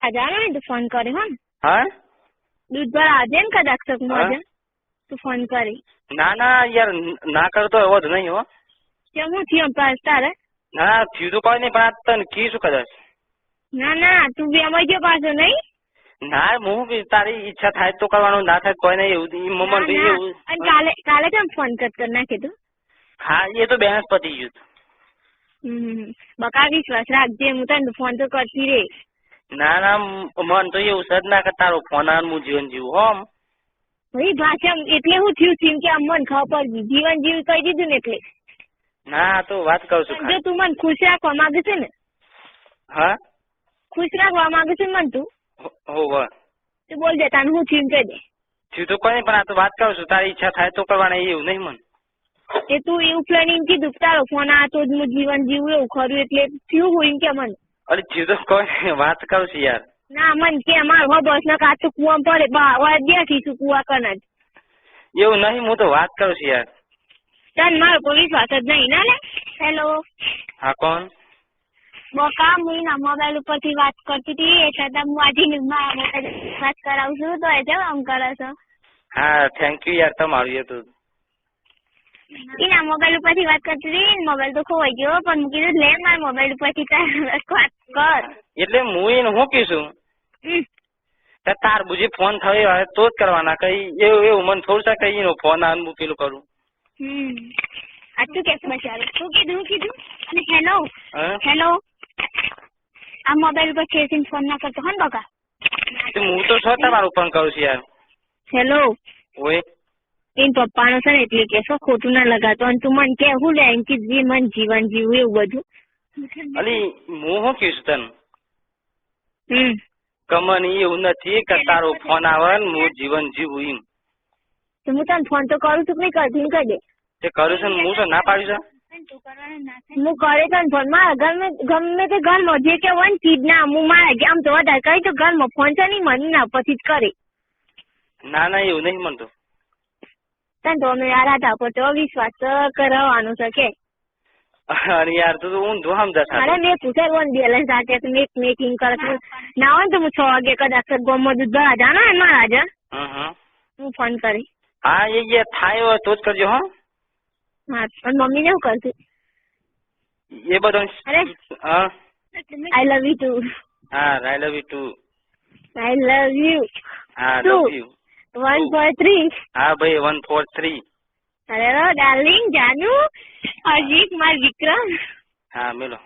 જાણો ને તું ફોન કરે હો હા દૂધ ભરા આજે ને કદાચ તક મોજે તું ફોન કરી ના ના યાર ના કરતો એવો જ નહીં હો કેમ હું થયું પાસ તારે ના થયું તો કોઈ નહીં પણ આ તને કીધું કદાચ ના ના તું બી અમારી ગયો પાછો નહીં ના હું બી તારી ઈચ્છા થાય તો કરવાનું ના થાય કોઈ નહીં એવું મમ્મી ભાઈ એવું અને કાલે કાલે કેમ ફોન કરી નાખી તું હા એ તો બેલેન્સ પતી ગયું બકા વિશ્વાસ રાખજે હું તને ફોન તો કરતી રે ના ના મન તો એવું સજ ના કે તારો ફોન આવે હું જીવન જીવું હોમ ભાઈ ભાષા એટલે હું થયું છું કે આમ મન ખબર પડી જીવન જીવ કહી દીધું ને એટલે ના તો વાત કરું છું જો તું મને ખુશ રાખવા માંગે છે ને હા ખુશ રાખવા માંગે છે મન તું હોવે તું બોલ દે તાને હું થયું કહી દે થયું તો કોઈ નહીં પણ આ તો વાત કરું છું તારી ઈચ્છા થાય તો કરવાના એવું નહીં મન એ તું એવું પ્લાનિંગ કીધું તારો ફોન આ તો જ હું જીવન જીવું એવું ખરું એટલે થયું હોય કે મન અરે થયું તો કોઈ વાત કરું છું યાર ના મન કે માર હો બસ ના કાચ કુવા પડે બા દેખીશું કુવા કના જ એવું નહીં હું તો વાત કરું છું યાર તને મારો કોઈ વિશ્વાસ જ નહીં ના લે હેલો હા કોણ બકા હું ના મોબાઈલ ઉપરથી વાત કરતી હતી એટલે હું આજે વાત કરાવું છું તો એ કેમ આમ કરો છો હા થેન્ક યુ યાર તમારું એ તો એના મોબાઈલ ઉપરથી વાત કરતી હતી મોબાઈલ તો ખોવાઈ ગયો પણ હું કીધું લે મારા મોબાઈલ ઉપરથી વાત કર એટલે હું એને હું કહીશું તાર બુજી ફોન થયો હોય તો જ કરવાના કઈ એવું મને થોડું સા કઈ એનો ફોન આવે હું પેલું કરું આ તું કે બચારો શું કીધું હેલો હેલો આ મોબાઈલ ઉપર ખેસીને ફોન ના કરતો હન બકા હું તો છો તમારું ફોન કરું છું યાર હેલો ઓય એન પપ્પાનો છે ને એટલે કે શું ખોટું ના લગાતો અને તું મને કે હું લે એમ કે મન જીવન જીવું એવું બધું અલી હું શું કહીશું તને કમન એવું નથી કે તારો ફોન આવે ને હું જીવન જીવું એમ તો હું તને ફોન તો કરું છું નહીં કરતી કહી દે તે કરું છું હું તો ના પાડ્યું છે હું કરે તને ફોન મારા ગમે તે ઘરમાં જે કે હોય ને ચીજ ના હું મારા આમ તો વધારે કઈ તો ઘરમાં ફોન છે નહીં મને ના પછી જ કરે ના ના એવું નહીં મનતો તને તો અમે યાર આધા પર તો વિશ્વાસ કરવાનો છે કે અરે યાર તું હું ધોમ જતા અરે મેં પૂછાય વન બેલેન્સ આ કે મેકિંગ કરે ના હોય તો હું 6 વાગે કદાચ ગોમમાં દૂધ ભરા જાનો ને મારા આજે હું ફોન કરી હા એ થાય હોય તો જ કરજો હો હા પણ મમ્મી ને શું કરશે એ બધું અરે હા આઈ લવ યુ ટુ હા I love you too I love you હા લવ યુ 143 હા ભાઈ 143 અરે ડાર્લિંગ જાનુ અજીત માર વિક્રમ હા મેલો